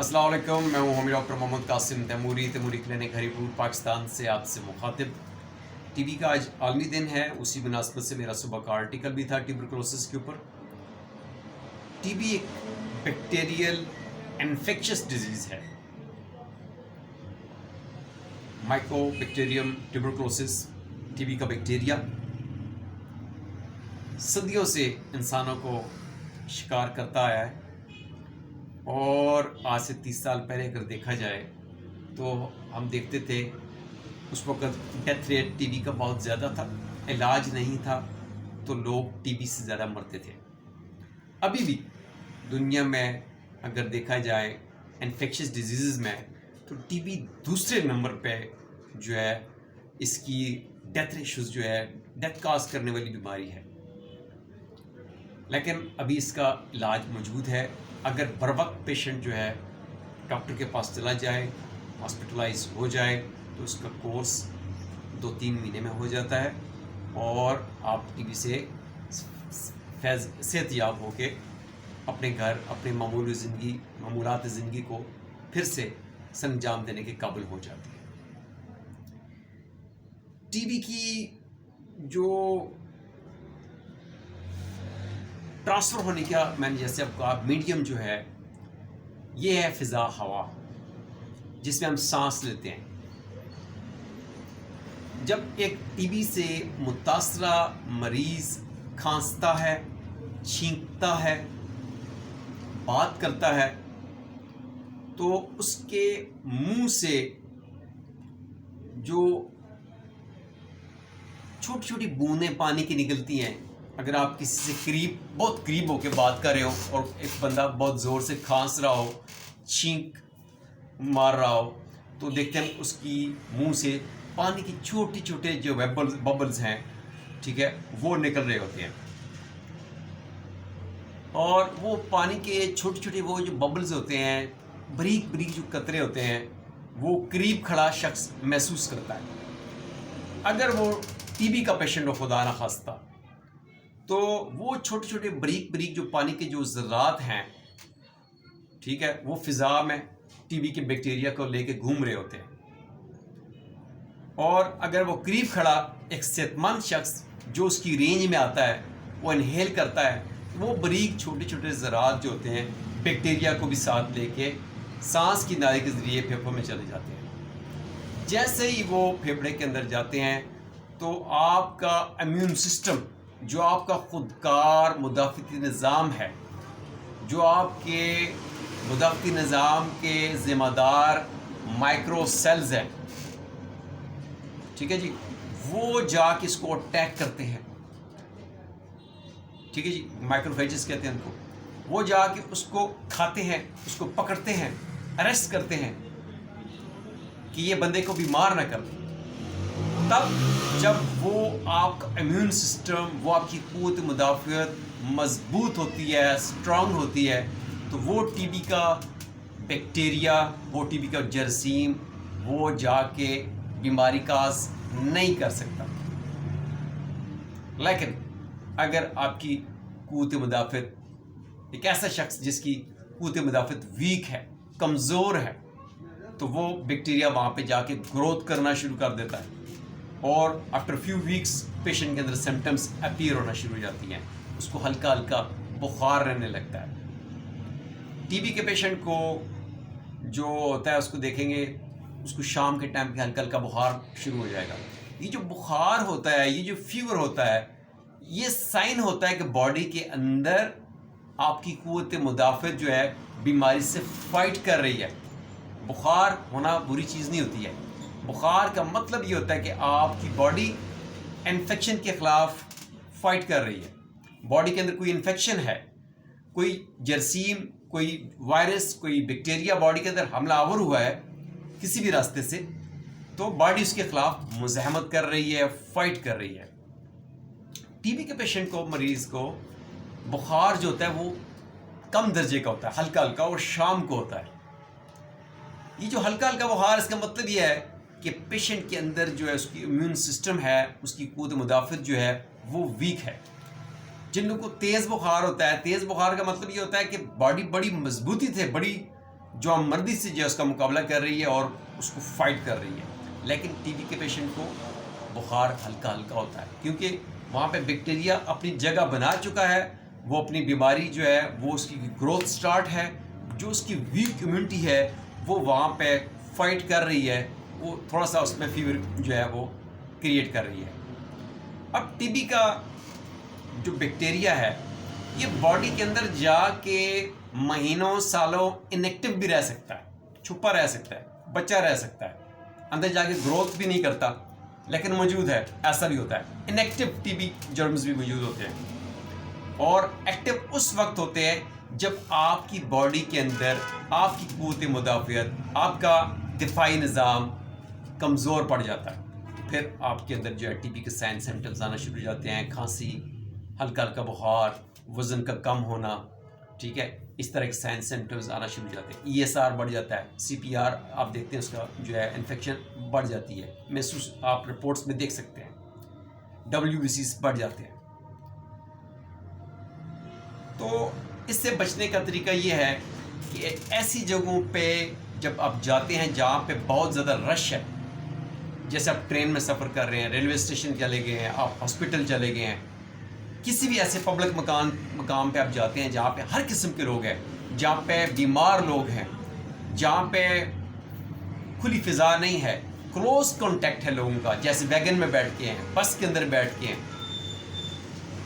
अस्सलाम वालेकुम, मैं हूँ डॉक्टर मोहम्मद कासिम तैमूरी क्लिनिक हरीपुर पाकिस्तान से आपसे मुखातिब। टीबी का आज आलमी दिन है, उसी मुनासबत से मेरा सुबह का आर्टिकल भी था ट्यूबरकुलोसिस के ऊपर। टीबी एक बैक्टीरियल इन्फेक्शियस डिजीज़ है। माइकोबैक्टीरियम ट्यूबरकुलोसिस टीबी का बैक्टीरिया सदियों से इंसानों को शिकार करता आया है और आज से 30 साल पहले अगर देखा जाए तो हम देखते थे उस वक़्त डेथ रेट टीबी का बहुत ज़्यादा था, इलाज नहीं था तो लोग टीबी से ज़्यादा मरते थे। अभी भी दुनिया में अगर देखा जाए इन्फेक्शियस डिजीज़ में तो टीबी दूसरे नंबर पे जो है इसकी डेथ रेशोज़ जो है डेथ काज करने वाली बीमारी है। लेकिन अभी इसका इलाज मौजूद है। अगर बर वक्त पेशेंट जो है डॉक्टर के पास चला जाए, हॉस्पिटलाइज हो जाए तो उसका कोर्स 2-3 महीने में हो जाता है और आप टीबी से सेहतयाब होके अपने घर, अपने मामूलात ज़िंदगी को फिर से संजाम देने के काबिल हो जाते हैं। टीबी की जो ट्रांसफ़र होने का मैंने जैसे आपको कहा मीडियम जो है ये है फ़िज़ा, हवा जिसमें हम सांस लेते हैं। जब एक टीबी से मुतासरा मरीज़ खांसता है, छींकता है, बात करता है तो उसके मुंह से जो छोटी छोटी बूंदें पानी की निकलती हैं। अगर आप किसी से बहुत करीब होकर बात कर रहे हो और एक बंदा बहुत ज़ोर से खांस रहा हो, छींक मार रहा हो तो देखते हैं उसकी मुंह से पानी की छोटे छोटे जो बबल्स हैं, ठीक है, वो निकल रहे होते हैं। और वो पानी के छोटे छोटे वो जो बबल्स होते हैं, बारीक बारीक जो कतरे होते हैं, वो करीब खड़ा शख्स महसूस करता है। अगर वो टीबी का पेशेंट हो, खुदा ना खास्ता, तो वो छोटे छोटे बारीक बारीक जो पानी के जो ज़रात हैं, ठीक है, वो फ़िज़ा में टीबी के बैक्टीरिया को लेके घूम रहे होते हैं। और अगर वो करीब खड़ा एक सेहतमंद शख्स जो उसकी रेंज में आता है, वो इनहेल करता है, वो बारीक छोटे छोटे ज़रात जो होते हैं बैक्टीरिया को भी साथ लेके सांस की नाली के ज़रिए फेफड़ों में चले जाते हैं। जैसे ही वो फेफड़े के अंदर जाते हैं तो आपका इम्यून सिस्टम, जो आपका खुदकार मुदाफ़ती निज़ाम है, जो आपके मुदाफ़ती निज़ाम के ज़िम्मेदार माइक्रो सेल्स हैं, ठीक है जी, वो जाके इसको अटैक करते हैं, ठीक है जी, माइक्रोफेजेस कहते हैं उनको। वो जाके उसको खाते हैं, उसको पकड़ते हैं, अरेस्ट करते हैं कि ये बंदे को बीमार ना कर। तब जब वो आपका इम्यून सिस्टम, वो आपकी क़ुव्वत मुदाफ़ियत मज़बूत होती है, स्ट्रॉन्ग होती है, तो वो टीबी का बैक्टीरिया, वो टीबी का जरासीम वो जाके बीमारी काज नहीं कर सकता। लेकिन अगर आपकी क़ुव्वत मुदाफ़ियत, एक ऐसा शख्स जिसकी क़ुव्वत मुदाफ़ियत वीक है, कमज़ोर है, तो वो बैक्टीरिया वहाँ पे जाके ग्रोथ करना शुरू कर देता है और आफ्टर फ्यू वीक्स पेशेंट के अंदर सिम्टम्स अपीयर होना शुरू हो जाती हैं। उसको हल्का हल्का बुखार रहने लगता है। टीबी के पेशेंट को जो होता है उसको देखेंगे, उसको शाम के टाइम पे हल्का हल्का बुखार शुरू हो जाएगा। ये जो बुखार होता है, ये जो फीवर होता है, ये साइन होता है कि बॉडी के अंदर आपकी क़ुव्वत मुदाफ़ियत जो है बीमारी से फाइट कर रही है। बुखार होना बुरी चीज़ नहीं होती है। बुखार का मतलब ये होता है कि आपकी बॉडी इन्फेक्शन के ख़िलाफ़ फाइट कर रही है। बॉडी के अंदर कोई इन्फेक्शन है, कोई जरासीम, कोई वायरस, कोई बैक्टीरिया बॉडी के अंदर हमलावर हुआ है किसी भी रास्ते से, तो बॉडी उसके ख़िलाफ़ मुज़ाहमत कर रही है, फाइट कर रही है। टीबी के पेशेंट को, मरीज़ को बुखार जो होता है वो कम दर्जे का होता है, हल्का हल्का, और शाम को होता है। ये जो हल्का हल्का बुखार, इसका मतलब ये है कि पेशेंट के अंदर जो है उसकी इम्यून सिस्टम है, उसकी क़ुव्वत मुदाफ़ियत जो है वो वीक है। जिन लोगों को तेज़ बुखार होता है, तेज़ बुखार का मतलब ये होता है कि बॉडी बड़ी मजबूती से, बड़ी جو مردی سے جو ہے اس کا مقابلہ کر رہی ہے اور اس کو فائٹ کر رہی ہے. لیکن ٹی بی کے پیشنٹ کو بخار ہلکا ہلکا ہوتا ہے کیونکہ وہاں پہ بیکٹیریا اپنی جگہ بنا چکا ہے. وہ اپنی بیماری جو ہے وہ اس کی گروتھ سٹارٹ ہے. جو اس کی ویک امیونٹی ہے وہ وہاں پہ فائٹ کر رہی ہے. وہ تھوڑا سا اس میں فیور جو ہے وہ کریٹ کر رہی ہے. اب ٹی بی کا جو بیکٹیریا ہے یہ باڈی کے اندر جا کے مہینوں سالوں انیکٹیو بھی رہ سکتا ہے, چھپا رہ سکتا ہے, بچہ رہ سکتا ہے, اندر جا کے گروتھ بھی نہیں کرتا لیکن موجود ہے. ایسا بھی ہوتا ہے. انیکٹیو ٹی بی جرمز بھی موجود ہوتے ہیں اور ایکٹیو اس وقت ہوتے ہیں جب آپ کی باڈی کے اندر آپ کی قوت مدافعت, آپ کا دفاعی نظام کمزور پڑ جاتا ہے. پھر آپ کے اندر جو ہے ٹی بی کے سائن سمپٹمز آنا شروع ہو جاتے ہیں. کھانسی, ہلکا ہلکا بخار, وزن کا کم ہونا, ٹھیک ہے, اس طرح کے سائن سمپٹمز آنا شروع ہو جاتے ہیں. ای ایس آر بڑھ جاتا ہے. سی پی آر آپ دیکھتے ہیں اس کا جو ہے انفیکشن بڑھ جاتی ہے, محسوس آپ رپورٹس میں دیکھ سکتے ہیں. ڈبلیو بی سیز بڑھ جاتے ہیں. تو اس سے بچنے کا طریقہ یہ ہے کہ ایسی جگہوں پہ جب آپ جاتے ہیں جہاں پہ بہت زیادہ رش ہے, جیسے آپ ٹرین میں سفر کر رہے ہیں, ریلوے اسٹیشن چلے گئے ہیں, آپ ہاسپٹل چلے گئے ہیں, کسی بھی ایسے پبلک مقام پہ آپ جاتے ہیں جہاں پہ ہر قسم کے لوگ ہیں, جہاں پہ بیمار لوگ ہیں, جہاں پہ کھلی فضا نہیں ہے, کلوز کانٹیکٹ ہے لوگوں کا, جیسے ویگن میں بیٹھ کے ہیں, بس کے اندر بیٹھ کے ہیں,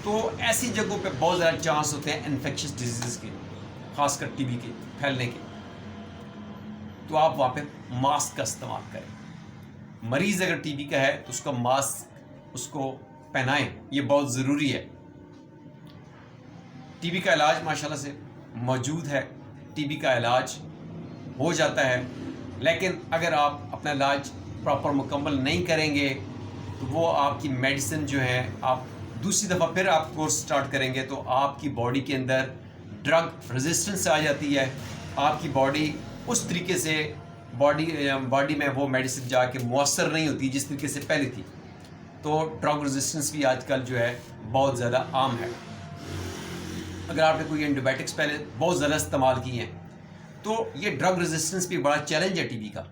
تو ایسی جگہوں پہ بہت زیادہ چانس ہوتے ہیں انفیکشس ڈیزیز کے, خاص کر ٹی بی کے پھیلنے کے. تو آپ وہاں پہ ماسک کا استعمال کریں. مریض اگر ٹی بی کا ہے تو اس کا ماسک اس کو پہنائیں, یہ بہت ضروری ہے. ٹی بی کا علاج ماشاءاللہ سے موجود ہے. ٹی بی کا علاج ہو جاتا ہے, لیکن اگر آپ اپنا علاج پراپر مکمل نہیں کریں گے تو وہ آپ کی میڈیسن جو ہے آپ دوسری دفعہ پھر آپ کورس سٹارٹ کریں گے تو آپ کی باڈی کے اندر ڈرگ ریزسٹنس آ جاتی ہے. آپ کی باڈی اس طریقے سے باڈی میں وہ میڈیسن جا کے مؤثر نہیں ہوتی جس طریقے سے پہلے تھی. تو ڈرگ ریزسٹنس بھی آج کل جو ہے بہت زیادہ عام ہے. اگر آپ نے کوئی اینٹی بائیوٹکس پہلے بہت زیادہ استعمال کی ہیں تو یہ ڈرگ ریزسٹنس بھی بڑا چیلنج ہے ٹی بی کا.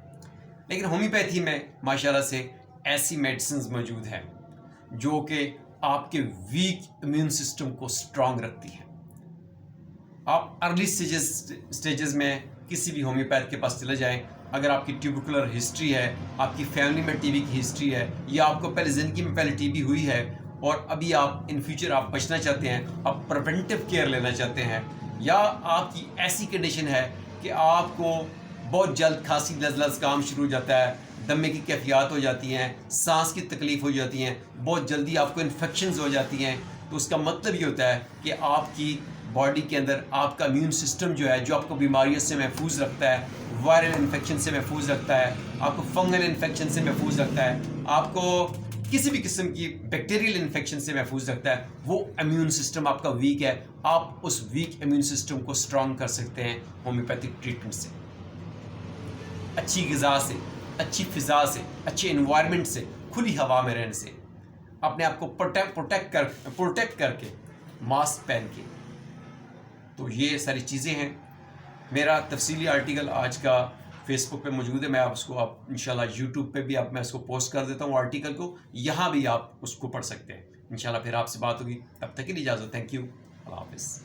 لیکن ہومیوپیتھی میں ماشاءاللہ سے ایسی میڈیسنز موجود ہیں جو کہ آپ کے ویک امیون سسٹم کو اسٹرانگ رکھتی ہیں. آپ ارلی سٹیجز میں کسی بھی ہومیوپیتھ کے پاس چلے جائیں. اگر آپ کی ٹیوبیکولر ہسٹری ہے, آپ کی فیملی میں ٹی بی کی ہسٹری ہے, یا آپ کو پہلے زندگی میں پہلے ٹی بی ہوئی ہے اور ابھی آپ ان فیوچر آپ بچنا چاہتے ہیں, آپ پریونٹیو کیئر لینا چاہتے ہیں, یا آپ کی ایسی کنڈیشن ہے کہ آپ کو بہت جلد کھانسی زکام شروع ہو جاتا ہے, دمے کی کیفیات ہو جاتی ہیں, سانس کی تکلیف ہو جاتی ہیں, بہت جلدی آپ کو انفیکشنز ہو جاتی ہیں, تو اس کا مطلب یہ ہوتا ہے کہ آپ کی باڈی کے اندر آپ کا امیون سسٹم جو ہے جو آپ کو بیماریوں سے محفوظ رکھتا ہے, وائرل انفیکشن سے محفوظ رکھتا ہے, آپ کو فنگل انفیکشن سے محفوظ رکھتا ہے, آپ کو کسی بھی قسم کی بیکٹیریل انفیکشن سے محفوظ رکھتا ہے, وہ امیون سسٹم آپ کا ویک ہے. آپ اس ویک امیون سسٹم کو اسٹرانگ کر سکتے ہیں ہومیوپیتھک ٹریٹمنٹ سے, اچھی غذا سے, اچھی فضا سے, اچھے انوائرمنٹ سے, کھلی ہوا میں رہنے سے, اپنے آپ کو پروٹیکٹ کر کے, ماسک پہن کے. تو یہ ساری چیزیں ہیں. میرا تفصیلی آرٹیکل آج کا فیس بک پہ موجود ہے, میں آپ اس کو آپ انشاءاللہ یوٹیوب پہ بھی میں اس کو پوسٹ کر دیتا ہوں آرٹیکل کو, یہاں بھی آپ اس کو پڑھ سکتے ہیں انشاءاللہ. پھر آپ سے بات ہوگی, تب تک کے لیے اجازت. تھینک یو, اللہ حافظ.